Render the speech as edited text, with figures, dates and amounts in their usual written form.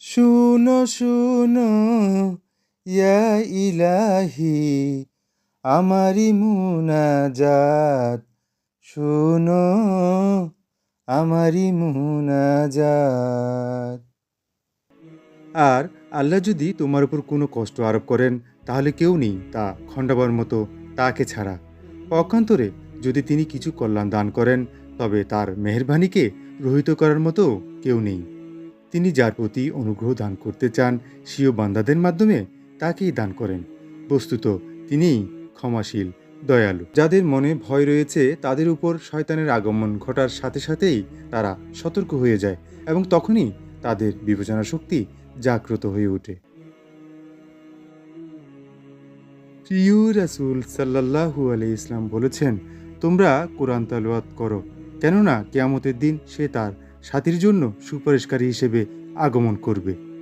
শুনো শুনো ইয়া ইলাহি আমারি মুনাজাত, শুনো আমারি মুনাজাত। আর আল্লাহ যদি তোমার উপর কোনো কষ্ট আরোপ করেন তাহলে কেউ নেই তা খণ্ডাবার মতো তাকে ছাড়া। পক্ষান্তরে যদি তিনি কিছু কল্যাণ দান করেন তবে তার মেহেরবানিকে রহিত করার মতো কেউ নেই। তিনি যার প্রতি অনুগ্রহ দান করতে চান স্বীয় বান্দাদের মাধ্যমে তাকেই দান করেন। বস্তুত তিনিই ক্ষমাশীল, দয়ালু। যাদের মনে ভয় রয়েছে তাদের উপর শয়তানের আগমন ঘটার সাথে সাথেই তারা সতর্ক হয়ে যায় এবং তখনই তাদের বিবেচনা শক্তি জাগ্রত হয়ে ওঠে। প্রিয় রাসূল সাল্লাল্লাহু আলাইহি ইসলাম বলেছেন, তোমরা কোরআন তেলাওয়াত করো, কেননা কিয়ামতের দিন সে তার সাথীর জন্য সুপারিশকারী হিসেবে আগমন করবে।